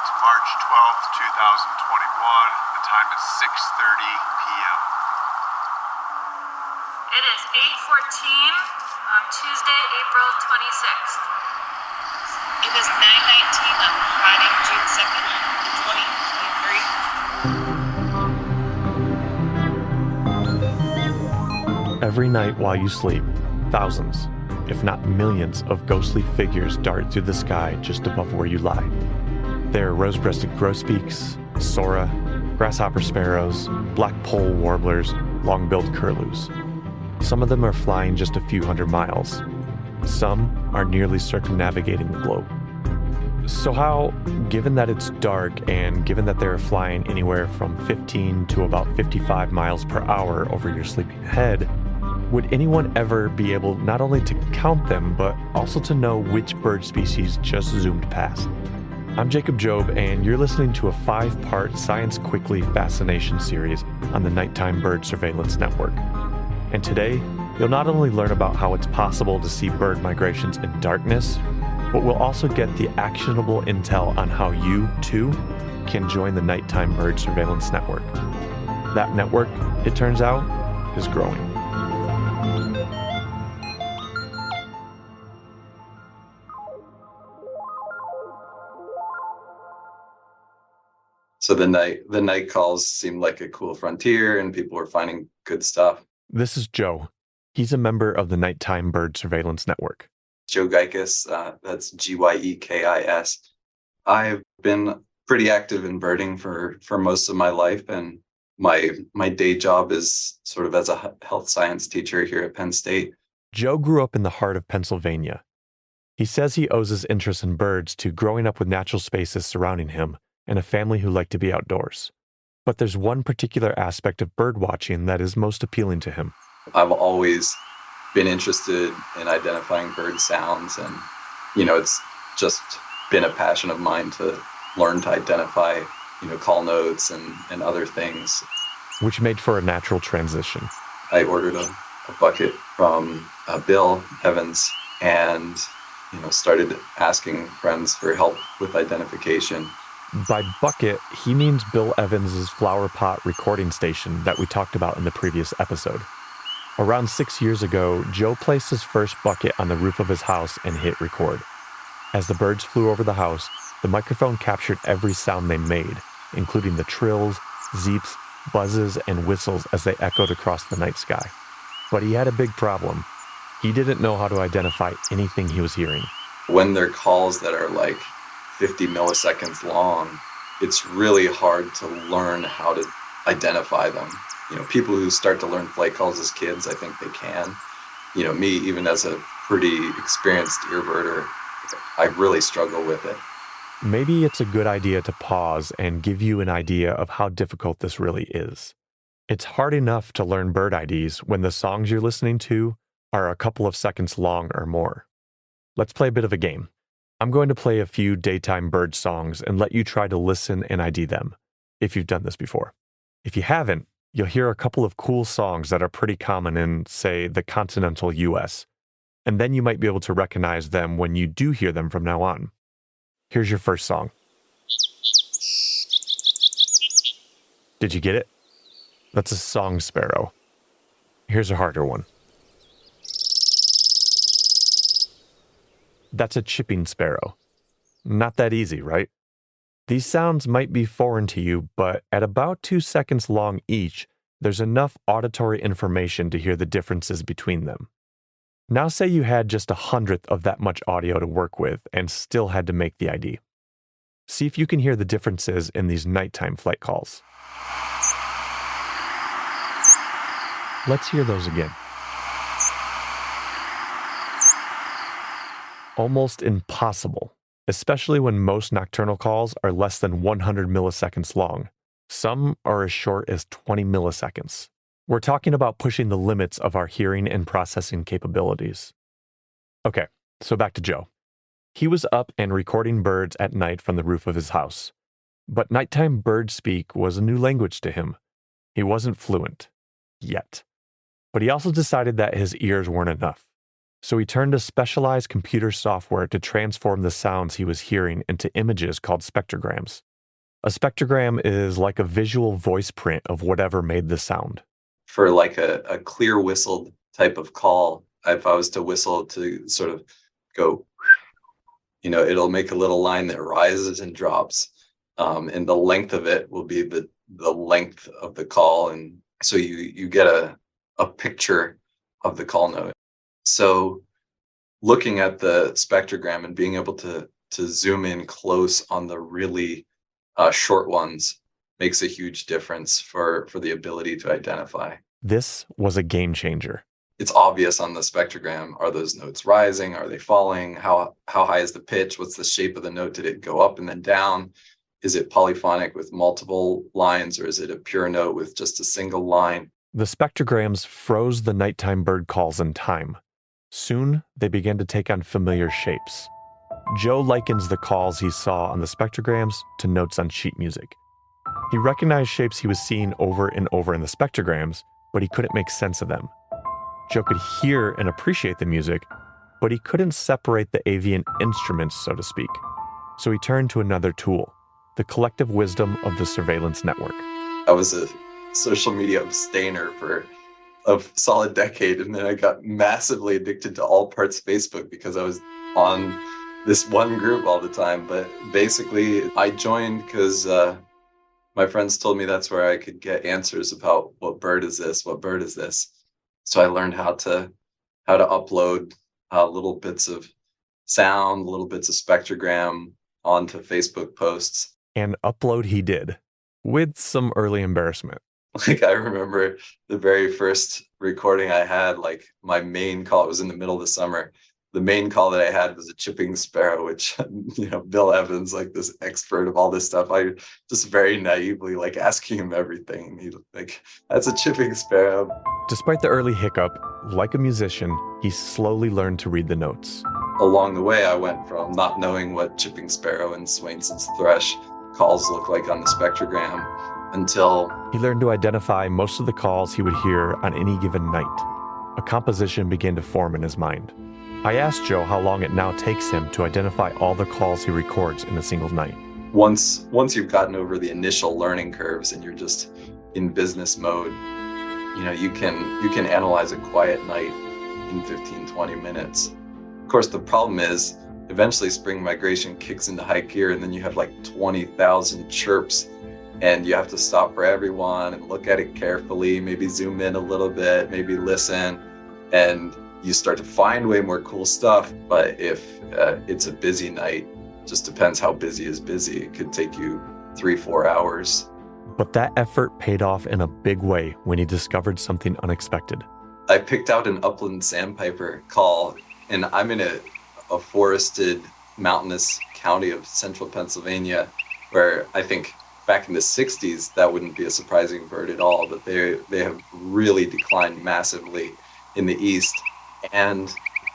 March 12th, 2021. The time is 6:30 p.m. It is 8:14 on Tuesday, April 26th. It is 9:19 on Friday, June 2nd, 2023. Every night while you sleep, thousands, if not millions, of ghostly figures dart through the sky just above where you lie. There are rose-breasted grosbeaks, sora, grasshopper sparrows, black-poll warblers, long-billed curlews. Some of them are flying just a few hundred miles. Some are nearly circumnavigating the globe. So how, given that it's dark and given that they're flying anywhere from 15 to about 55 miles per hour over your sleeping head, would anyone ever be able not only to count them, but also to know which bird species just zoomed past? I'm Jacob Job, and you're listening to a 5-part Science Quickly Fascination series on the Nighttime Bird Surveillance Network. And today, you'll not only learn about how it's possible to see bird migrations in darkness, but we'll also get the actionable intel on how you, too, can join the Nighttime Bird Surveillance Network. That network, it turns out, is growing. So the night calls seemed like a cool frontier, and people were finding good stuff. This is Joe. He's a member of the Nighttime Bird Surveillance Network. Joe Geikis, that's Geikis. I've been pretty active in birding for most of my life, and my day job is sort of as a health science teacher here at Penn State. Joe grew up in the heart of Pennsylvania. He says he owes his interest in birds to growing up with natural spaces surrounding him and a family who like to be outdoors. But there's one particular aspect of bird watching that is most appealing to him. I've always been interested in identifying bird sounds, and it's just been a passion of mine to learn to identify call notes and other things, which made for a natural transition. I ordered a bucket from Bill Evans and started asking friends for help with identification. By bucket, he means Bill Evans' flower pot recording station that we talked about in the previous episode. Around 6 years ago, Joe placed his first bucket on the roof of his house and hit record. As the birds flew over the house, the microphone captured every sound they made, including the trills, zeeps, buzzes, and whistles as they echoed across the night sky. But he had a big problem. He didn't know how to identify anything he was hearing. When they're calls that are like 50 milliseconds long, it's really hard to learn how to identify them. People who start to learn flight calls as kids, I think they can. Me, even as a pretty experienced earbirder, I really struggle with it. Maybe it's a good idea to pause and give you an idea of how difficult this really is. It's hard enough to learn bird IDs when the songs you're listening to are a couple of seconds long or more. Let's play a bit of a game. I'm going to play a few daytime bird songs and let you try to listen and ID them, if you've done this before. If you haven't, you'll hear a couple of cool songs that are pretty common in, say, the continental US, and then you might be able to recognize them when you do hear them from now on. Here's your first song. Did you get it? That's a song sparrow. Here's a harder one. That's a chipping sparrow. Not that easy, right? These sounds might be foreign to you, but at about 2 seconds long each, there's enough auditory information to hear the differences between them. Now say you had just 1/100th of that much audio to work with and still had to make the ID. See if you can hear the differences in these nighttime flight calls. Let's hear those again. Almost impossible, especially when most nocturnal calls are less than 100 milliseconds long. Some are as short as 20 milliseconds. We're talking about pushing the limits of our hearing and processing capabilities. Okay, so back to Joe. He was up and recording birds at night from the roof of his house. But nighttime bird speak was a new language to him. He wasn't fluent. Yet. But he also decided that his ears weren't enough. So he turned to specialized computer software to transform the sounds he was hearing into images called spectrograms. A spectrogram is like a visual voice print of whatever made the sound. For like a clear whistled type of call, if I was to whistle to sort of go, it'll make a little line that rises and drops. And the length of it will be the length of the call. And so you get a picture of the call note. So looking at the spectrogram and being able to zoom in close on the really short ones makes a huge difference for the ability to identify. This was a game changer. It's obvious on the spectrogram. Are those notes rising? Are they falling? How high is the pitch? What's the shape of the note? Did it go up and then down? Is it polyphonic with multiple lines, or is it a pure note with just a single line? The spectrograms froze the nighttime bird calls in time. Soon, they began to take on familiar shapes. Joe likens the calls he saw on the spectrograms to notes on sheet music. He recognized shapes he was seeing over and over in the spectrograms, but he couldn't make sense of them. Joe could hear and appreciate the music, but he couldn't separate the avian instruments, so to speak. So he turned to another tool, the collective wisdom of the surveillance network. I was a social media abstainer for a solid decade, and then I got massively addicted to all parts Facebook because I was on this one group all the time. But basically, I joined because my friends told me that's where I could get answers about what bird is this, what bird is this. So I learned how to upload little bits of sound, little bits of spectrogram onto Facebook posts. And upload he did, with some early embarrassment. Like, I remember the very first recording I had, like my main call, it was in the middle of the summer. The main call that I had was a chipping sparrow, which, Bill Evans, like this expert of all this stuff, I just very naively like asking him everything. He like, that's a chipping sparrow. Despite the early hiccup, like a musician, he slowly learned to read the notes. Along the way, I went from not knowing what chipping sparrow and Swainson's thrush calls look like on the spectrogram until he learned to identify most of the calls he would hear on any given night. A composition began to form in his mind. I asked Joe how long it now takes him to identify all the calls he records in a single night. Once you've gotten over the initial learning curves and you're just in business mode, you can analyze a quiet night in 15-20 minutes. Of course, the problem is eventually spring migration kicks into high gear, and then you have like 20,000 chirps, and you have to stop for everyone and look at it carefully, maybe zoom in a little bit, maybe listen, and you start to find way more cool stuff. But if it's a busy night, just depends how busy is busy. It could take you 3-4 hours. But that effort paid off in a big way when he discovered something unexpected. I picked out an upland sandpiper call, and I'm in a forested, mountainous county of central Pennsylvania, where I think back in the 60s, that wouldn't be a surprising bird at all, but they have really declined massively in the east. And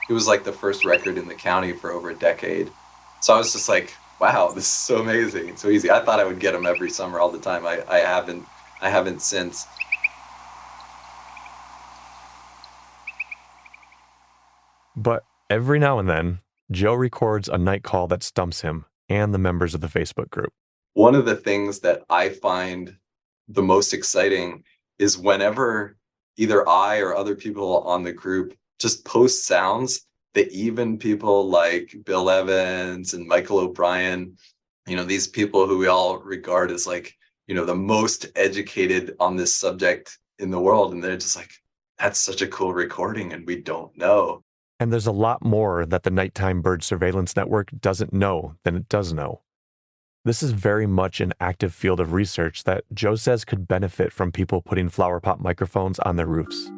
it was like the first record in the county for over a decade. So I was just like, wow, this is so amazing. It's so easy. I thought I would get them every summer all the time. I haven't since. But every now and then, Joe records a night call that stumps him and the members of the Facebook group. One of the things that I find the most exciting is whenever either I or other people on the group just post sounds that even people like Bill Evans and Michael O'Brien, these people who we all regard as like, the most educated on this subject in the world. And they're just like, that's such a cool recording, and we don't know. And there's a lot more that the Nighttime Bird Surveillance Network doesn't know than it does know. This is very much an active field of research that Joe says could benefit from people putting flowerpot microphones on their roofs.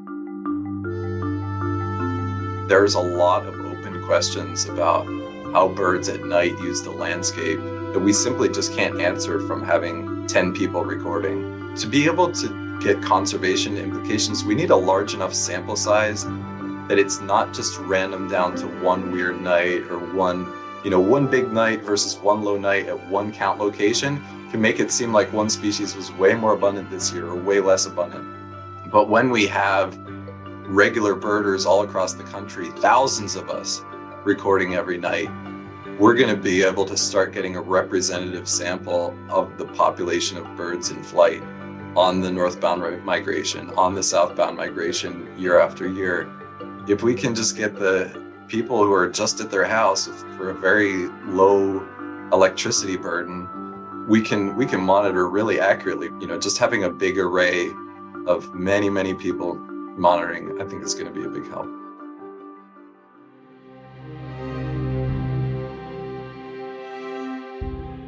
There's a lot of open questions about how birds at night use the landscape that we simply just can't answer from having 10 people recording. To be able to get conservation implications, we need a large enough sample size that it's not just random down to one weird night or one big night versus one low night at one count location can make it seem like one species was way more abundant this year or way less abundant. But when we have regular birders all across the country, thousands of us recording every night, we're going to be able to start getting a representative sample of the population of birds in flight on the northbound migration, on the southbound migration year after year. If we can just get the people who are just at their house for a very low electricity burden, we can monitor really accurately. Just having a big array of many people monitoring, I think is going to be a big help.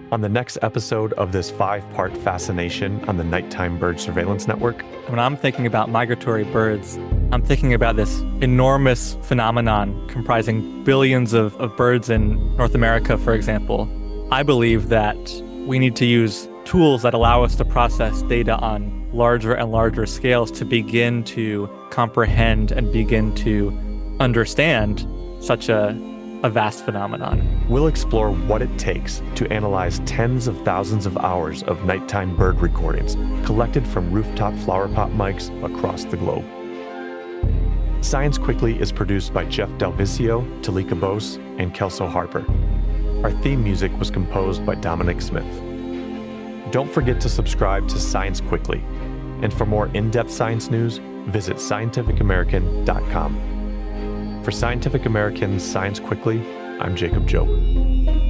On the next episode of this 5-part fascination on the Nighttime Bird Surveillance Network. When I'm thinking about migratory birds, I'm thinking about this enormous phenomenon comprising billions of birds in North America, for example. I believe that we need to use tools that allow us to process data on larger and larger scales to begin to comprehend and begin to understand such a vast phenomenon. We'll explore what it takes to analyze tens of thousands of hours of nighttime bird recordings collected from rooftop flowerpot mics across the globe. Science Quickly is produced by Jeff Delvicio, Talika Bose, and Kelso Harper. Our theme music was composed by Dominic Smith. Don't forget to subscribe to Science Quickly. And for more in-depth science news, visit scientificamerican.com. For Scientific American's Science Quickly, I'm Jacob Jobe.